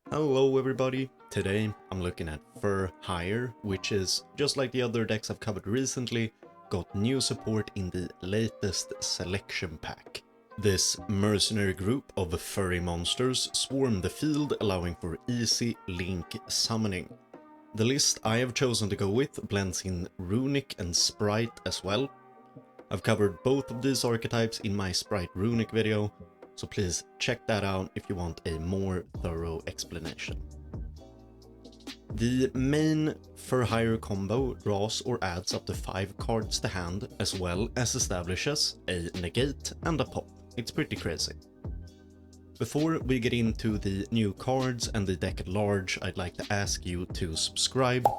Hello everybody! Today I'm looking at Fur Hire, which is, just like the other decks I've covered recently, got new support in the latest selection pack. This mercenary group of furry monsters swarm the field, allowing for easy link summoning. The list I have chosen to go with blends in Runick and Spright as well. I've covered both of these archetypes in my Spright Runick video, so please check that out if you want a more thorough explanation. The main Fur Hire combo draws or adds up to 5 cards to hand, as well as establishes a negate and a pop. It's pretty crazy. Before we get into the new cards and the deck at large, I'd like to ask you to subscribe.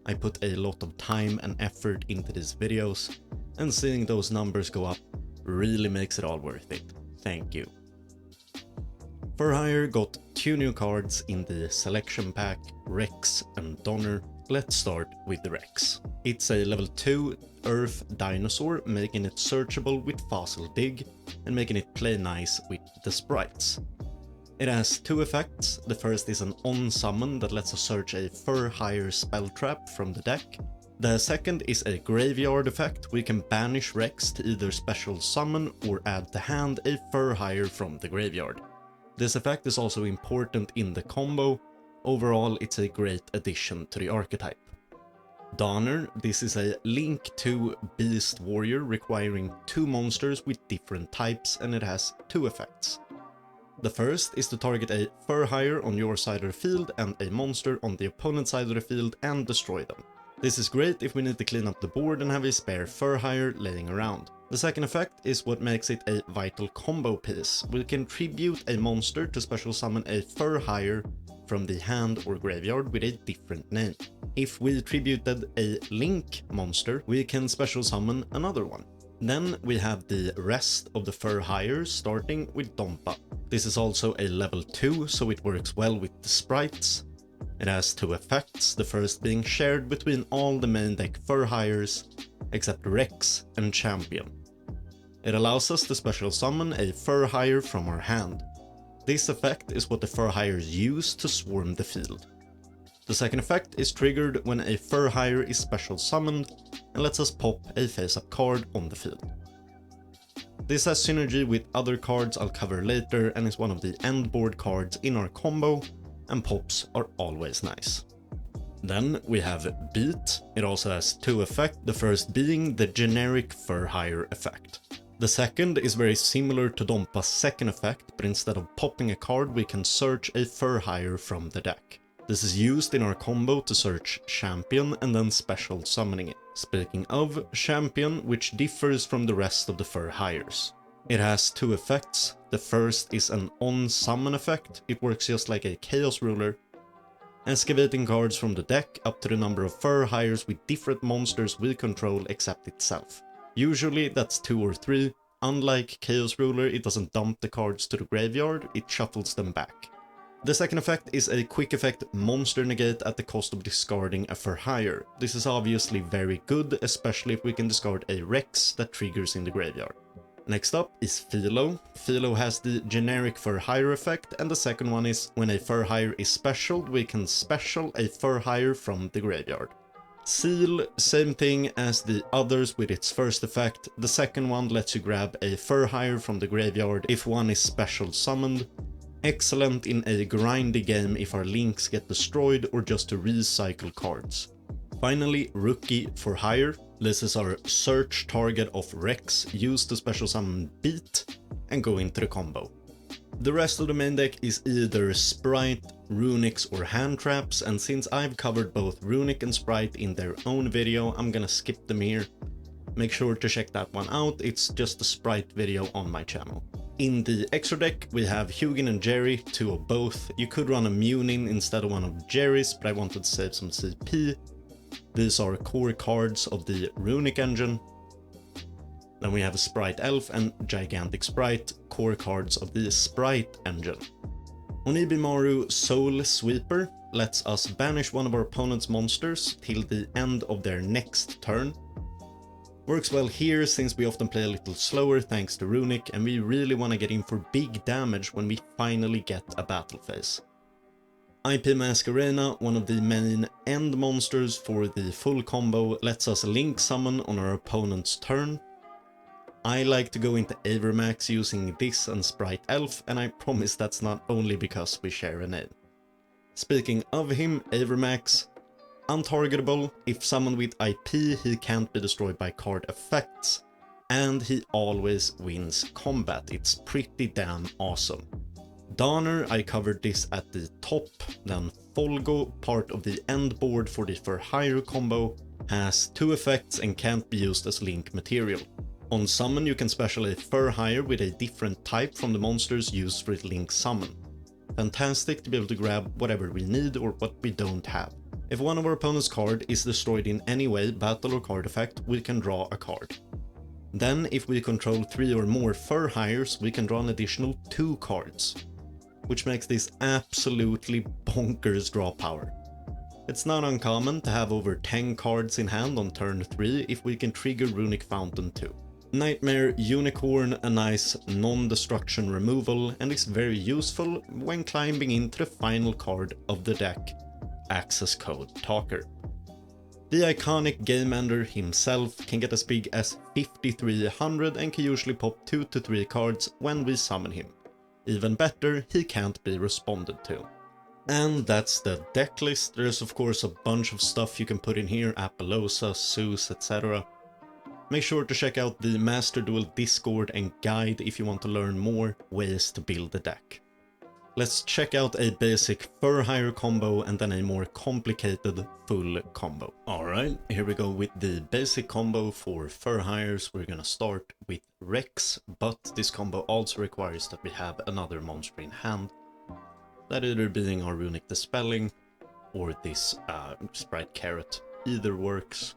I put a lot of time and effort into these videos, and seeing those numbers go up really makes it all worth it. Thank you. Fur Hire got 2 new cards in the selection pack, Rex and Donner. Let's start with the Rex. It's a level 2 Earth dinosaur, making it searchable with Fossil Dig and making it play nice with the sprites. It has 2 effects. The first is an on-summon that lets us search a Fur Hire spell trap from the deck. The second is a graveyard effect. We can banish Rex to either special summon or add to hand a Fur Hire from the graveyard. This effect is also important in the combo. Overall, it's a great addition to the archetype. Donner, this is a Link 2 Beast Warrior requiring 2 monsters with different types, and it has 2 effects. The first is to target a Fur Hire on your side of the field and a monster on the opponent's side of the field and destroy them. This is great if we need to clean up the board and have a spare Fur Hire laying around. The second effect is what makes it a vital combo piece. We can tribute a monster to special summon a Fur Hire from the hand or graveyard with a different name. If we tributed a Link monster, we can special summon another one. Then we have the rest of the Fur Hires, starting with Dompa. This is also a level 2, so it works well with the sprites. It has 2 effects, the first being shared between all the main deck Fur Hires, except Rex and Champion. It allows us to special summon a Fur Hire from our hand. This effect is what the Fur Hires use to swarm the field. The second effect is triggered when a Fur Hire is special summoned and lets us pop a face-up card on the field. This has synergy with other cards I'll cover later and is one of the end board cards in our combo, and pops are always nice. Then we have Beat. It also has 2 effects, the first being the generic Fur Hire effect. The second is very similar to Dompa's second effect, but instead of popping a card we can search a Fur Hire from the deck. This is used in our combo to search Champion and then special summoning it. Speaking of Champion, which differs from the rest of the Fur Hires. It has 2 effects. The first is an on-summon effect. It works just like a Chaos Ruler, excavating cards from the deck up to the number of Fur Hires with different monsters we control except itself. Usually that's 2 or 3. Unlike Chaos Ruler, it doesn't dump the cards to the graveyard, it shuffles them back. The second effect is a quick effect monster negate at the cost of discarding a Fur Hire. This is obviously very good, especially if we can discard a Rex that triggers in the graveyard. Next up is Philo. Philo has the generic Fur Hire effect, and the second one is when a Fur Hire is specialed, we can special a Fur Hire from the graveyard. Seal, same thing as the others with its first effect. The second one lets you grab a Fur Hire from the graveyard if one is special summoned. Excellent in a grindy game if our links get destroyed or just to recycle cards. Finally, Rookie for Hire. This is our search target of Rex, used to special summon Beat and go into the combo. The rest of the main deck is either Spright, Runicks or hand traps, and since I've covered both Runick and Spright in their own video, I'm gonna skip them here. Make sure to check that one out, it's just a Spright video on my channel. In the extra deck we have Hugin and Jerry, 2 of both. You could run a Munin instead of one of Jerry's, but I wanted to save some CP. These are core cards of the Runick engine. Then we have a Spright Elf and Gigantic Spright, core cards of the Spright engine. Onibimaru Soul Sweeper lets us banish one of our opponent's monsters till the end of their next turn. Works well here since we often play a little slower thanks to Runick, and we really want to get in for big damage when we finally get a battle phase. IP Masquerena, one of the main end monsters for the full combo, lets us link summon on our opponent's turn. I like to go into Avermax using this and Spright Elf, and I promise that's not only because we share a name. Speaking of him, Avermax, untargetable. If summoned with IP, he can't be destroyed by card effects, and he always wins combat. It's pretty damn awesome. Donner, I covered this at the top, then Folgo, part of the end board for the For Hire combo, has 2 effects and can't be used as link material. On summon you can special a For Hire with a different type from the monsters used for link summon. Fantastic to be able to grab whatever we need or what we don't have. If one of our opponent's card is destroyed in any way, battle or card effect, we can draw a card. Then if we control 3 or more For Hires, we can draw an additional 2 cards, which makes this absolutely bonkers draw power. It's not uncommon to have over 10 cards in hand on turn 3 if we can trigger Runick Fountain too. Nightmare Unicorn, a nice non-destruction removal, and is very useful when climbing into the final card of the deck, Access Code Talker. The iconic Game Ender himself can get as big as 5300 and can usually pop 2 to 3 cards when we summon him. Even better, he can't be responded to. And that's the deck list. There's of course a bunch of stuff you can put in here, Apollousa, Zeus, etc. Make sure to check out the Master Duel Discord and guide if you want to learn more ways to build the deck. Let's check out a basic For Hire combo and then a more complicated full combo. Alright, here we go with the basic combo for For Hires. We're gonna start with Rex, but this combo also requires that we have another monster in hand. That either being our Runick Dispelling or this Spright Carrot. Either works.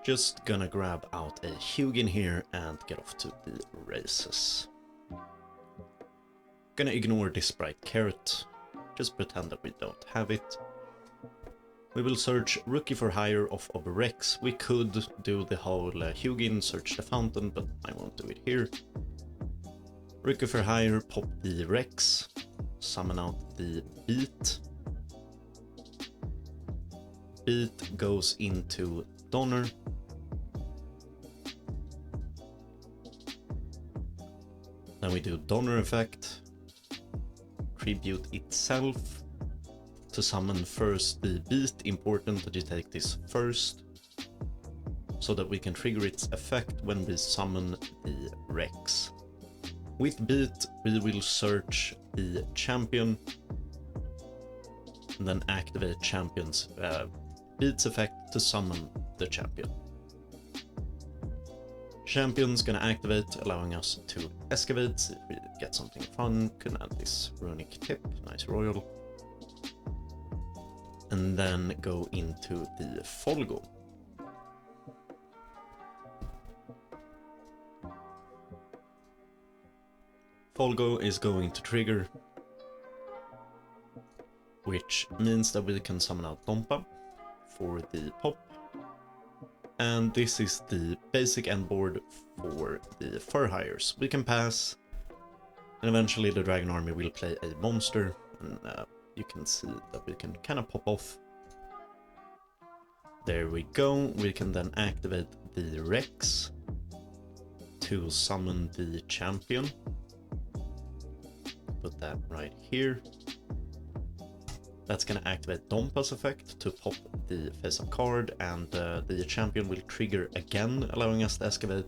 Just gonna grab out a Hugin here and get off to the races. Gonna ignore this Spright Carrot, just pretend that we don't have it. We will search Rookie for Hire off of Rex. We could do the whole Hugin, search the fountain, but I won't do it here. Rookie for Hire, pop the Rex, summon out the Beat. Beat goes into Donner. Then we do Donner effect. Tribute itself. To summon first the Beat, important that you take this first, so that we can trigger its effect when we summon the Rex. With Beat, we will search the champion, and then activate champion's Beat's effect to summon the champion. Champion's gonna activate, allowing us to excavate, see if we get something fun. Could add this Runick tip, nice royal. And then go into the Folgo. Folgo is going to trigger, which means that we can summon out Dompa for the pop. And this is the basic end board for the For Hires. We can pass, and eventually the Dragon Army will play a monster, and you can see that we can kind of pop off. There we go. We can then activate the Rex to summon the champion. Put that right here. That's gonna activate Dompa's effect to pop the face-up card, and the champion will trigger again, allowing us to excavate.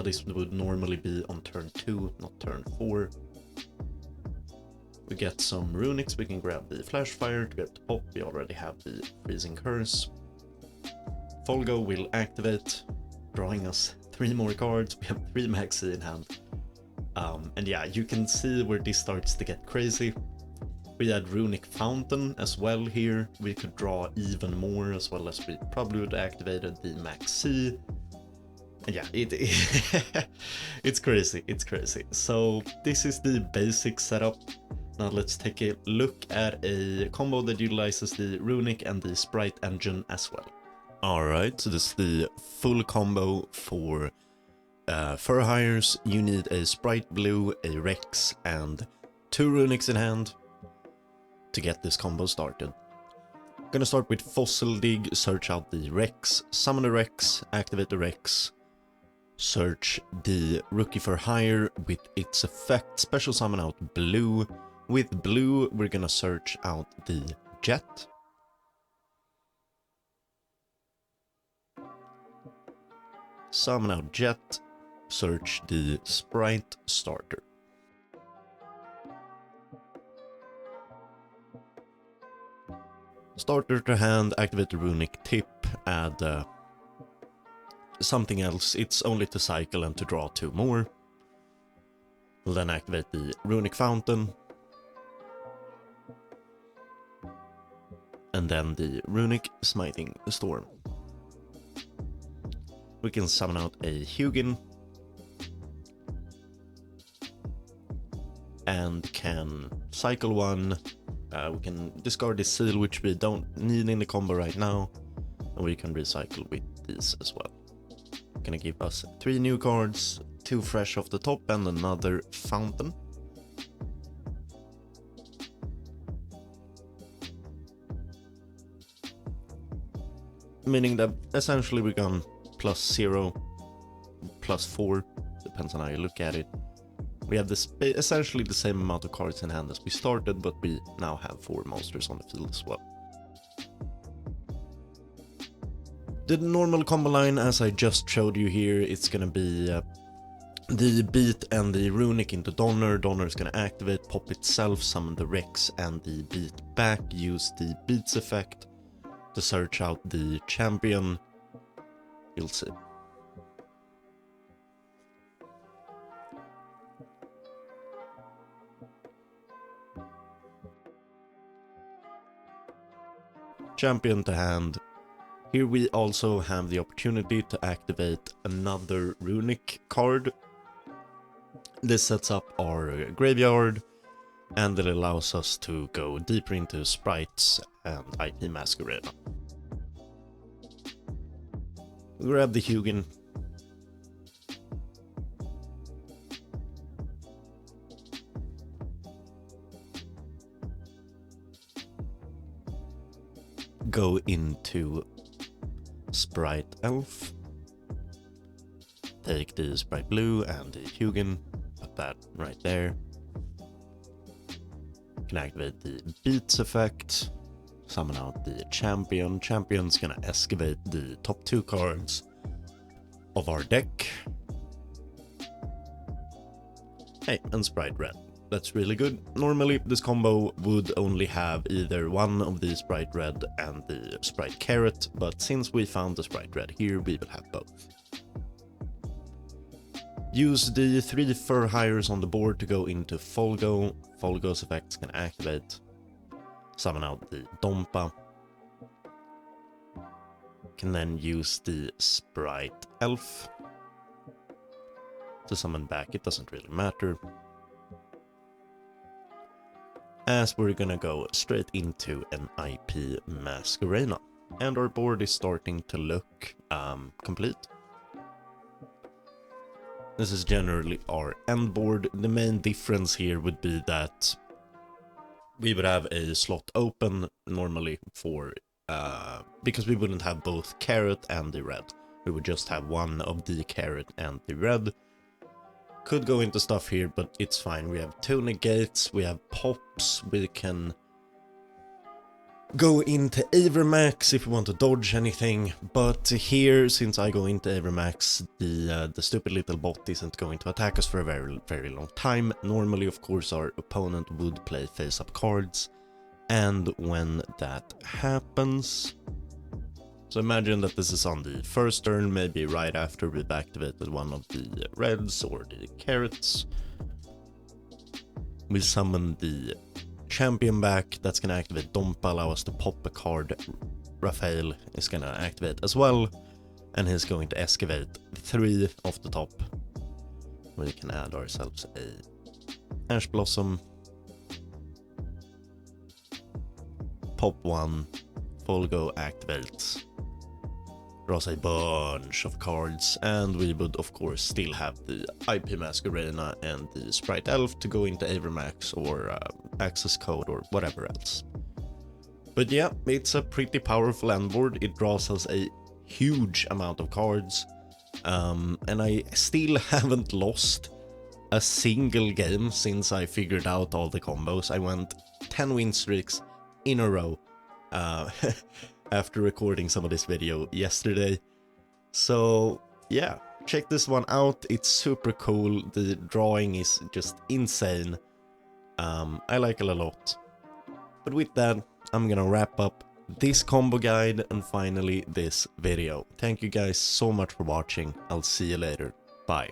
This would normally be on turn 2, not turn 4. We get some Runicks, we can grab the Flashfire to be able to pop. We already have the Freezing Curse. Folgo will activate, drawing us 3 more cards. We have 3 maxi in hand. And yeah, you can see where this starts to get crazy. We had Runick Fountain as well here. We could draw even more, as well as we probably would have activated the maxi. And yeah, it's crazy, it's crazy. So this is the basic setup. Now let's take a look at a combo that utilizes the Runick and the Spright engine as well. Alright, so this is the full combo for For Hires. You need a Spright Blue, a Rex, and 2 Runicks in hand to get this combo started. Gonna start with Fossil Dig, search out the Rex, summon the Rex, activate the Rex, search the Rookie for Hire with its effect, special summon out Blue. With Blue, we're gonna search out the Jet. Summon out Jet, search the Spright starter. Starter to hand, activate the Runick tip, add something else. It's only to cycle and to draw 2 more. We'll then activate the Runick Fountain. And then the Runick Smiting Storm. We can summon out a Hugin. And can cycle 1. We can discard this seal, which we don't need in the combo right now. And we can recycle with these as well. Gonna give us 3 new cards, 2 fresh off the top and another fountain. Meaning that essentially we're gone +0, +4, depends on how you look at it. We have this essentially the same amount of cards in hand as we started, but we now have 4 monsters on the field as well. The normal combo line, as I just showed you here, it's gonna be the Beat and the Runick into Donner. Donner is gonna activate, pop itself, summon the Rex and the Beat back, use the Beats effect to search out the champion. You'll see. Champion to hand. Here we also have the opportunity to activate another Runick card. This sets up our graveyard and it allows us to go deeper into Sprites and IP Masquerade. Grab the Hugin. Go into Spright Elf. Take the Spright Blue and the Hugin. Put that right there. Can activate the Beats effect. Summon out the champion. Champion's gonna excavate the top 2 cards of our deck. Hey, and Spright Red. That's really good. Normally this combo would only have either one of the Spright Red and the Spright Carrot, but since we found the Spright Red here, we will have both. Use the 3 Fur Hires on the board to go into Folgo. Folgo's effects can activate. Summon out the Dompa. Can then use the Spright Elf to summon back. It doesn't really matter. As we're gonna go straight into an IP Masquerade. And our board is starting to look complete. This is generally our end board. The main difference here would be that we would have a slot open normally for because we wouldn't have both carrot and the red. We would just have one of the carrot and the red. Could go into stuff here, but it's fine. We have 2 negates, we have pops, we can go into Avermax if we want to dodge anything, but here, since I go into Avermax, the stupid little bot isn't going to attack us for a very, very long time. Normally, of course, our opponent would play face-up cards, and when that happens... So imagine that this is on the first turn, maybe right after we've activated one of the reds or the carrots. We summon the champion back, that's gonna activate Dompa, allow us to pop a card. Raphael is gonna activate as well, and he's going to excavate 3 off the top. We can add ourselves a Ash Blossom. Pop 1, Folgo activates. draws a bunch of cards, and we would of course still have the IP Mask Arena and the Spright Elf to go into Avermax or Access Code or whatever else. But yeah, it's a pretty powerful end board. It draws us a huge amount of cards, and I still haven't lost a single game since I figured out all the combos. I went 10 win streaks in a row after recording some of this video yesterday. So yeah, check this one out. It's super cool. The drawing is just insane. I like it a lot. But with that, I'm gonna wrap up this combo guide and finally this video. Thank you guys so much for watching. I'll see you later. Bye.